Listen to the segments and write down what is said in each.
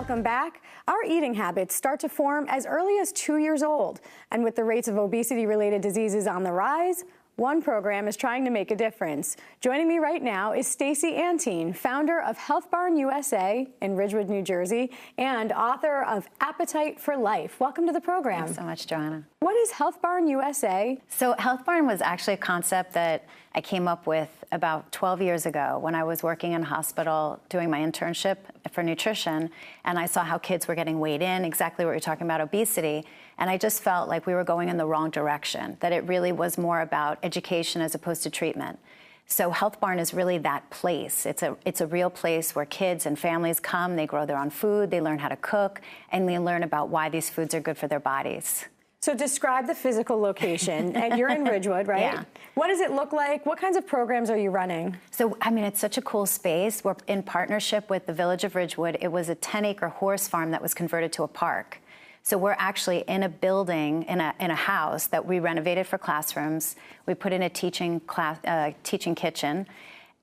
Welcome back. Our eating habits start to form as early as 2 years old. And with the rates of obesity-related diseases on the rise, one program is trying to make a difference. Joining me right now is Stacey Antine, founder of HealthBarn USA in Ridgewood, New Jersey, and author of Appetite for Life. Welcome to the program. Thanks so much, Joanna. What is HealthBarn USA? So HealthBarn was actually a concept that I came up with about 12 years ago when I was working in a hospital doing my internship for nutrition, and I saw how kids were getting weighed in, exactly what you're talking about, obesity, and I just felt like we were going in the wrong direction, that it really was more about education as opposed to treatment. So HealthBarn is really that place. It's a real place where kids and families come, they grow their own food, they learn how to cook, and they learn about why these foods are good for their bodies. So describe the physical location. And you're in Ridgewood, right? Yeah. What does it look like? What kinds of programs are you running? So, I mean, it's such a cool space. We're in partnership with the village of Ridgewood. It was a 10-acre horse farm that was converted to a park. So we're actually in a building, in a house that we renovated for classrooms. We put in a teaching kitchen.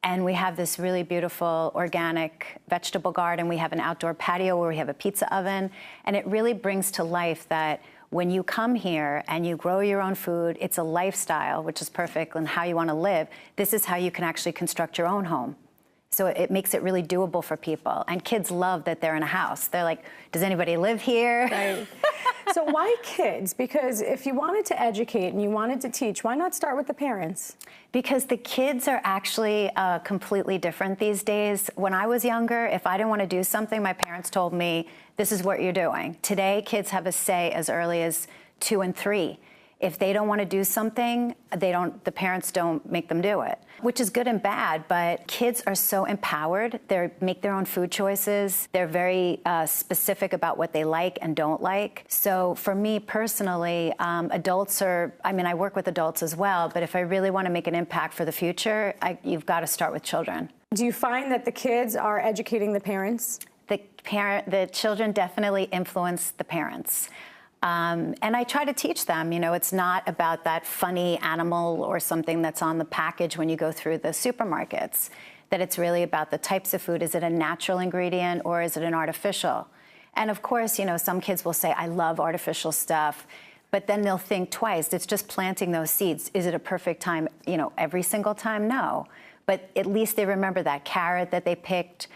And we have this really beautiful organic vegetable garden. We have an outdoor patio where we have a pizza oven. And it really brings to life that when you come here and you grow your own food, it's a lifestyle, which is perfect, and how you want to live. This is how you can actually construct your own home. So it makes it really doable for people. And kids love that they're in a house. They're like, does anybody live here? Right. So why kids? Because if you wanted to educate and you wanted to teach, why not start with the parents? Because the kids are actually completely different these days. When I was younger, if I didn't want to do something, my parents told me, this is what you're doing. Today, kids have a say as early as 2 and 3. If they don't want to do something, the parents don't make them do it, which is good and bad, but kids are so empowered. They make their own food choices. They're very specific about what they like and don't like. So for me personally, adults I work with adults as well, but if I really want to make an impact for the future, you've got to start with children. Do you find that the kids are educating the parents? The children definitely influence the parents. And I try to teach them, it's not about that funny animal or something that's on the package when you go through the supermarkets, that it's really about the types of food. Is it a natural ingredient or is it an artificial? And of course, some kids will say, I love artificial stuff, but then they'll think twice. It's just planting those seeds. Is it a perfect time, every single time? No. But at least they remember that carrot that they picked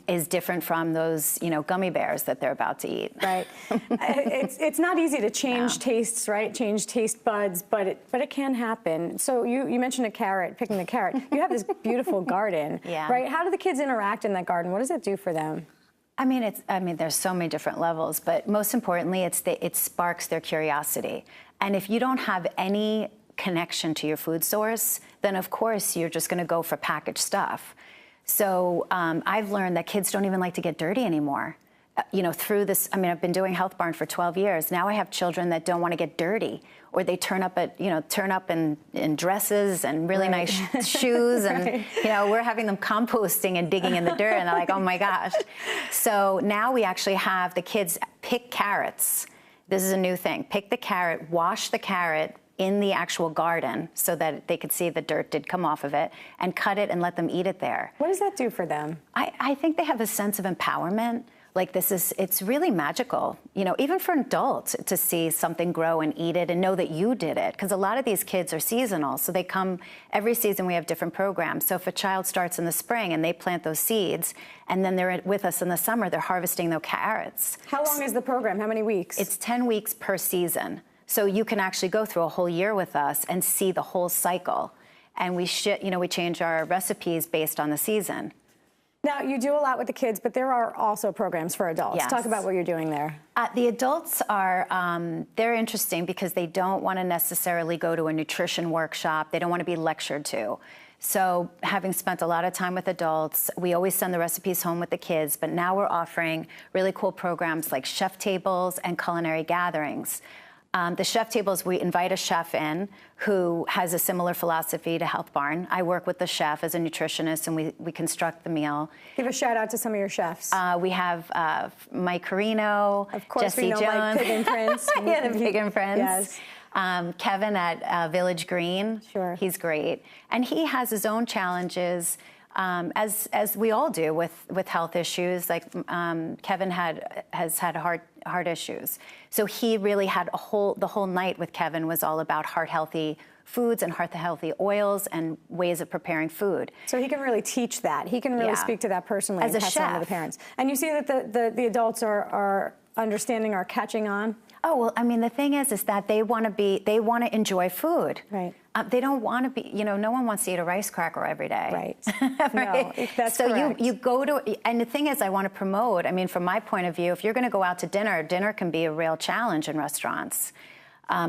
is different from those, gummy bears that they're about to eat. Right. It's not easy to change tastes, right? Change taste buds, but it can happen. So you mentioned a carrot, picking the carrot. You have this beautiful garden, right? How do the kids interact in that garden? What does it do for them? I mean, there's so many different levels, but most importantly, it sparks their curiosity. And if you don't have any connection to your food source, then of course you're just going to go for packaged stuff. So I've learned that kids don't even like to get dirty anymore. Through this, I've been doing HealthBarn for 12 years. Now I have children that don't want to get dirty, or they turn up in dresses and really nice shoes, and we're having them composting and digging in the dirt, and they're like, oh my gosh. So now we actually have the kids pick carrots. This is a new thing. Pick the carrot, wash the carrot in the actual garden so that they could see the dirt did come off of it, and cut it and let them eat it there. What does that do for them? I think they have a sense of empowerment. Like it's really magical, even for adults to see something grow and eat it and know that you did it. Because a lot of these kids are seasonal, so they come every season. We have different programs. So if a child starts in the spring and they plant those seeds, and then they're with us in the summer, they're harvesting those carrots. How long is the program? How many weeks? It's 10 weeks per season. So you can actually go through a whole year with us and see the whole cycle. And we change our recipes based on the season. Now, you do a lot with the kids, but there are also programs for adults. Yes. Talk about what you're doing there. The adults are, they're interesting because they don't want to necessarily go to a nutrition workshop. They don't want to be lectured to. So having spent a lot of time with adults, we always send the recipes home with the kids, but now we're offering really cool programs like chef tables and culinary gatherings. The chef tables, we invite a chef in who has a similar philosophy to HealthBarn. I work with the chef as a nutritionist, and we construct the meal. Give a shout out to some of your chefs. We have Mike Carino, of course, Jesse we know Jones. Mike, Pig and Prince. Yeah, the Pig and Prince. Yes. Kevin at Village Green. Sure. He's great. And he has his own challenges. as we all do with health issues. Like Kevin has had heart issues, so he really had the whole night with Kevin was all about heart healthy foods and heart healthy oils and ways of preparing food. So he can really teach that. He can really speak to that personally as and a pass it on to the parents. And you see that the adults are understanding, are catching on. Oh, well, I mean, the thing is that they want to enjoy food. Right. They don't want to be, no one wants to eat a rice cracker every day. Right. Right? No, that's so correct. you go to, and the thing is, I want to promote, I mean, from my point of view, if you're going to go out to dinner can be a real challenge in restaurants.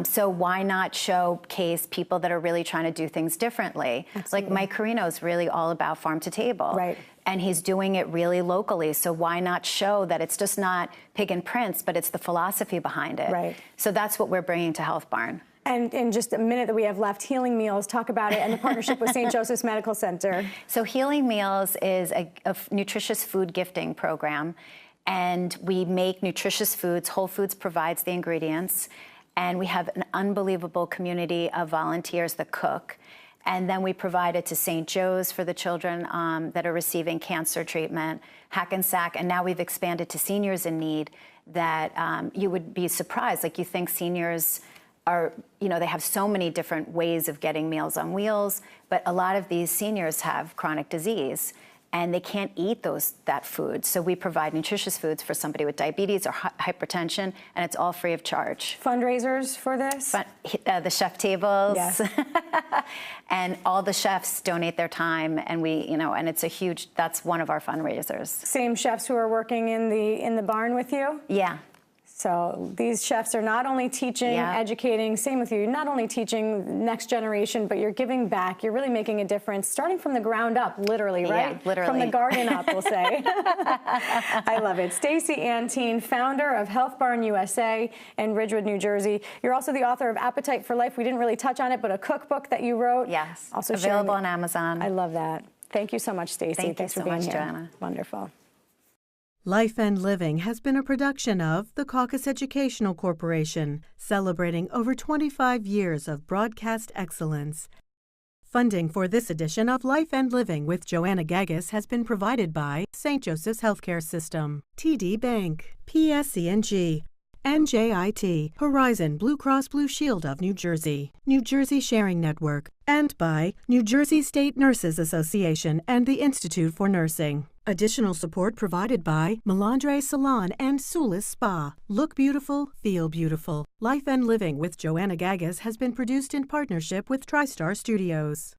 So why not showcase people that are really trying to do things differently? Absolutely. Like Mike Carino is really all about farm to table. Right. And he's doing it really locally. So why not show that it's just not Pig and Prince, but it's the philosophy behind it? Right. So that's what we're bringing to HealthBarn. And in just a minute that we have left, Healing Meals, talk about it and the partnership with St. Joseph's Medical Center. So Healing Meals is a nutritious food gifting program. And we make nutritious foods. Whole Foods provides the ingredients. And we have an unbelievable community of volunteers that cook. And then we provide it to St. Joe's for the children that are receiving cancer treatment, Hackensack, and now we've expanded to seniors in need that you would be surprised. Like, you think seniors are, they have so many different ways of getting Meals on Wheels, but a lot of these seniors have chronic disease and they can't eat that food. So we provide nutritious foods for somebody with diabetes or hypertension, and it's all free of charge. Fundraisers for this? The chef tables. Yes. And all the chefs donate their time, and and it's that's one of our fundraisers. Same chefs who are working in the barn with you? Yeah. So these chefs are not only teaching, educating, same with you, not only teaching next generation, but you're giving back. You're really making a difference, starting from the ground up, literally, right? Yeah, literally. From the garden up, we'll say. I love it. Stacey Antine, founder of HealthBarn USA in Ridgewood, New Jersey. You're also the author of Appetite for Life. We didn't really touch on it, but a cookbook that you wrote. Yes, also available on Amazon. I love that. Thank you so much, Stacey. Thanks for being much, here. Joanna. Wonderful. Life and Living has been a production of the Caucus Educational Corporation, celebrating over 25 years of broadcast excellence. Funding for this edition of Life and Living with Joanna Gagis has been provided by St. Joseph's Healthcare System, TD Bank, PSE&G, NJIT, Horizon Blue Cross Blue Shield of New Jersey, New Jersey Sharing Network, and by New Jersey State Nurses Association and the Institute for Nursing. Additional support provided by Melandre Salon and Sulis Spa. Look beautiful, feel beautiful. Life and Living with Joanna Gagis has been produced in partnership with TriStar Studios.